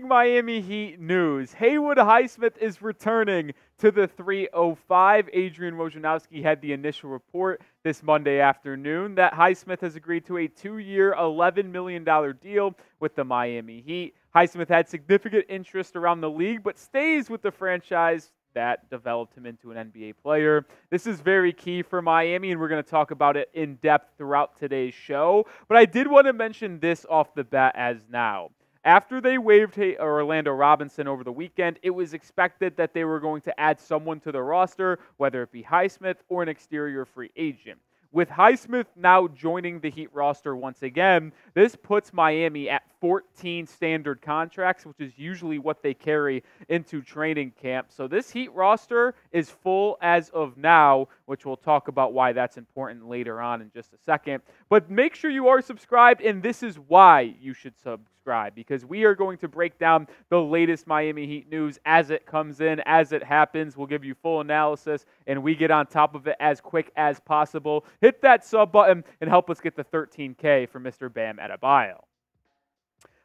Breaking Miami Heat news. Haywood Highsmith is returning to the 305. Adrian Wojnarowski had the initial report this Monday afternoon that Highsmith has agreed to a 2-year, $11 million deal with the Miami Heat. Highsmith had significant interest around the league, but stays with the franchise that developed him into an NBA player. This is very key for Miami, and we're going to talk about it in depth throughout today's show. But I did want to mention this off the bat as now. After they waived Orlando Robinson over the weekend, it was expected that they were going to add someone to the roster, whether it be Highsmith or an exterior free agent. With Highsmith now joining the Heat roster once again, this puts Miami at 14 standard contracts, which is usually what they carry into training camp. So this Heat roster is full as of now, which we'll talk about why that's important later on in just a second. But make sure you are subscribed, and this is why you should subscribe, because we are going to break down the latest Miami Heat news as it comes in, as it happens. We'll give you full analysis, and we get on top of it as quick as possible. Hit that sub button and help us get the 13K for Mr. Bam Adebayo.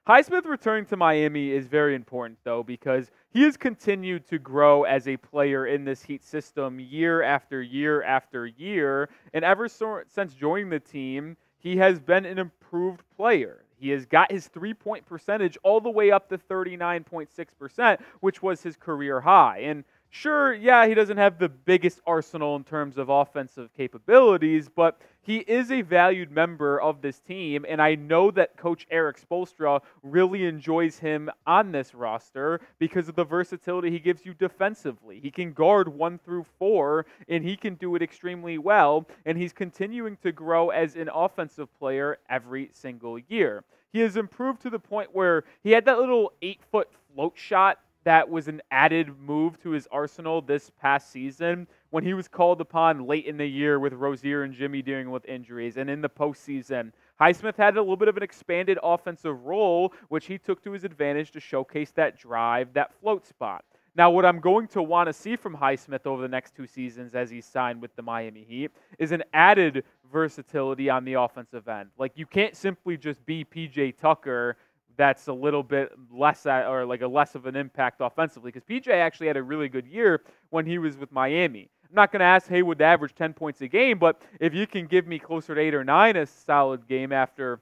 Highsmith returning to Miami is very important, though, because he has continued to grow as a player in this Heat system year after year after year, and ever since joining the team, he has been an improved player. He has got his three-point percentage all the way up to 39.6%, which was his career high. And sure, yeah, he doesn't have the biggest arsenal in terms of offensive capabilities, but he is a valued member of this team, and I know that Coach Erik Spoelstra really enjoys him on this roster because of the versatility he gives you defensively. He can guard 1 through 4, and he can do it extremely well, and he's continuing to grow as an offensive player every single year. He has improved to the point where he had that little 8-foot float shot that was an added move to his arsenal this past season when he was called upon late in the year with Rozier and Jimmy dealing with injuries. And in the postseason, Highsmith had a little bit of an expanded offensive role, which he took to his advantage to showcase that drive, that float spot. Now, what I'm going to want to see from Highsmith over the next 2 seasons as he's signed with the Miami Heat is an added versatility on the offensive end. Like, you can't simply just be PJ Tucker that's a little bit less less of an impact offensively, because PJ actually had a really good year when he was with Miami. I'm not going to ask Haywood to average 10 points a game, but if you can give me closer to 8 or 9 a solid game after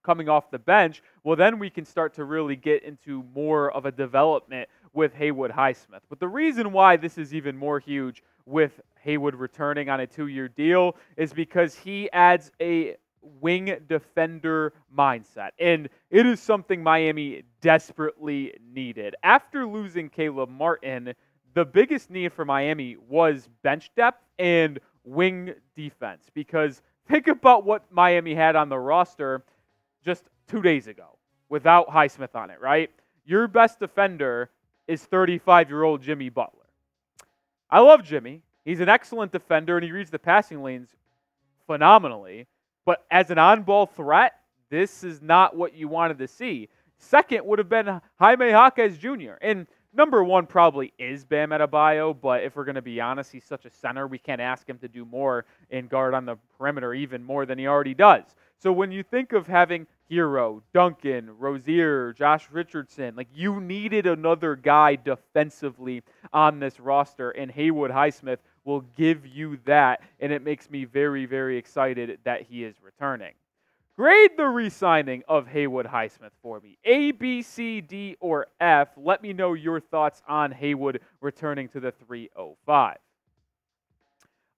coming off the bench, well, then we can start to really get into more of a development with Haywood Highsmith. But the reason why this is even more huge with Haywood returning on a 2-year deal is because he adds a wing defender mindset, and it is something Miami desperately needed. After losing Caleb Martin, the biggest need for Miami was bench depth and wing defense, because think about what Miami had on the roster just 2 days ago without Highsmith on it, right? Your best defender is 35-year-old Jimmy Butler. I love Jimmy. He's an excellent defender, and he reads the passing lanes phenomenally. But as an on-ball threat, this is not what you wanted to see. Second would have been Jaime Jaquez Jr. And number 1 probably is Bam Adebayo, but if we're going to be honest, he's such a center, we can't ask him to do more in guard on the perimeter, even more than he already does. So when you think of having Hero, Duncan, Rozier, Josh Richardson, like, you needed another guy defensively on this roster, and Haywood Highsmith will give you that, and it makes me very, very excited that he is returning. Grade the re-signing of Haywood Highsmith for me. A, B, C, D, or F. Let me know your thoughts on Haywood returning to the 305.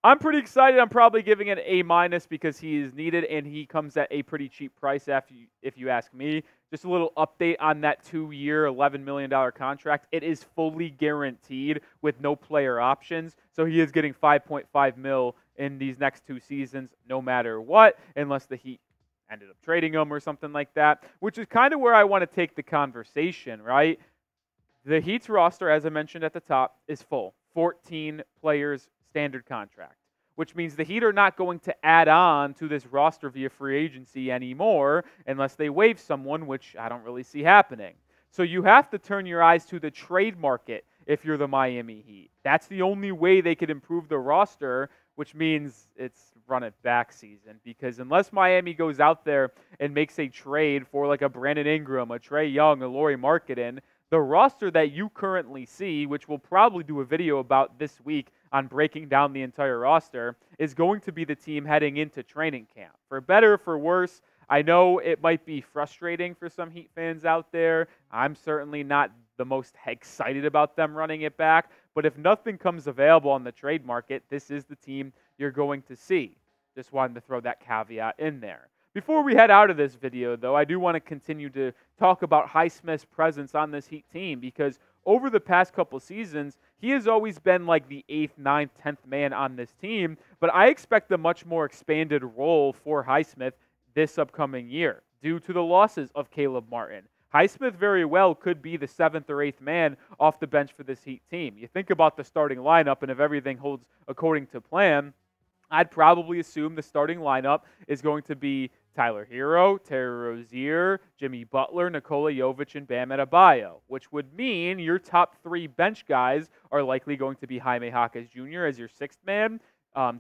I'm pretty excited. I'm probably giving it an A- because he is needed, and he comes at a pretty cheap price if you ask me. Just a little update on that 2-year, $11 million contract. It is fully guaranteed with no player options, so he is getting $5.5 million in these next 2 seasons no matter what, unless the Heat ended up trading him or something like that, which is kind of where I want to take the conversation, right? The Heat's roster, as I mentioned at the top, is full. 14 players, standard contract, which means the Heat are not going to add on to this roster via free agency anymore unless they waive someone, which I don't really see happening. So you have to turn your eyes to the trade market if you're the Miami Heat. That's the only way they could improve the roster, which means it's run it back season, because unless Miami goes out there and makes a trade for like a Brandon Ingram, a Trae Young, a Lauri Markkanen, the roster that you currently see, which we'll probably do a video about this week on breaking down the entire roster, is going to be the team heading into training camp. For better or for worse, I know it might be frustrating for some Heat fans out there. I'm certainly not the most excited about them running it back, but if nothing comes available on the trade market, this is the team you're going to see. Just wanted to throw that caveat in there. Before we head out of this video, though, I do want to continue to talk about Highsmith's presence on this Heat team, because over the past couple seasons, he has always been like the 8th, 9th, 10th man on this team, but I expect a much more expanded role for Highsmith this upcoming year due to the losses of Caleb Martin. Highsmith very well could be the 7th or 8th man off the bench for this Heat team. You think about the starting lineup, and if everything holds according to plan, I'd probably assume the starting lineup is going to be Tyler Hero, Terry Rozier, Jimmy Butler, Nikola Jovic, and Bam Adebayo, which would mean your top 3 bench guys are likely going to be Jaime Jaquez Jr. as your 6th man,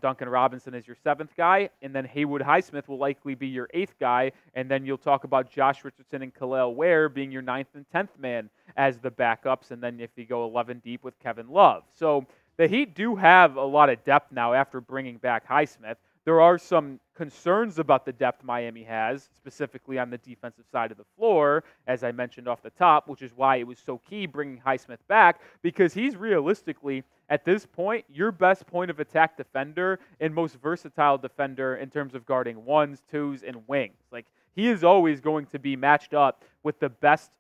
Duncan Robinson as your 7th guy, and then Haywood Highsmith will likely be your 8th guy, and then you'll talk about Josh Richardson and Kel'el Ware being your 9th and 10th man as the backups, and then if you go 11 deep with Kevin Love. So the Heat do have a lot of depth now after bringing back Highsmith. There are some concerns about the depth Miami has, specifically on the defensive side of the floor, as I mentioned off the top, which is why it was so key bringing Highsmith back, because he's realistically, at this point, your best point of attack defender and most versatile defender in terms of guarding 1s, 2s, and wings. Like, he is always going to be matched up with the best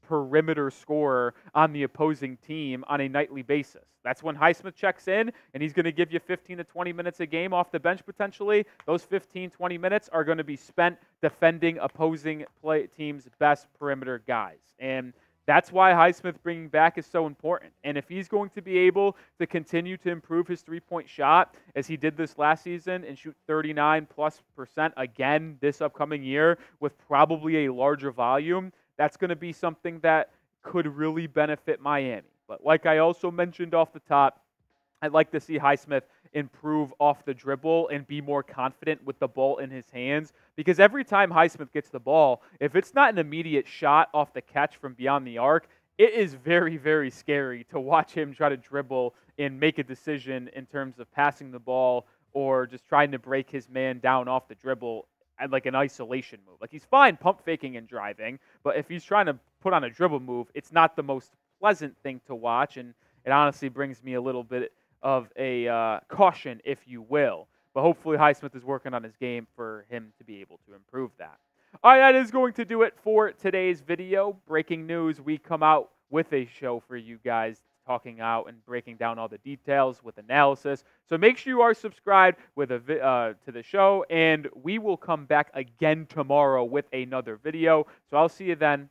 perimeter scorer on the opposing team on a nightly basis. That's when Highsmith checks in, and he's going to give you 15 to 20 minutes a game off the bench potentially. Those 15, 20 minutes are going to be spent defending opposing teams' best perimeter guys. And that's why Highsmith bringing back is so important. And if he's going to be able to continue to improve his three-point shot, as he did this last season, and shoot 39+% again this upcoming year with probably a larger volume, that's going to be something that could really benefit Miami. But like I also mentioned off the top, I'd like to see Highsmith improve off the dribble and be more confident with the ball in his hands, because every time Highsmith gets the ball, if it's not an immediate shot off the catch from beyond the arc, it is very, very scary to watch him try to dribble and make a decision in terms of passing the ball or just trying to break his man down off the dribble at like an isolation move. Like, he's fine pump faking and driving, but if he's trying to put on a dribble move, it's not the most pleasant thing to watch, and it honestly brings me a little bit of a caution, if you will. But hopefully Highsmith is working on his game for him to be able to improve that. All right, that is going to do it for today's video. Breaking news, we come out with a show for you guys, talking out and breaking down all the details with analysis. So make sure you are subscribed with to the show, and we will come back again tomorrow with another video. So I'll see you then.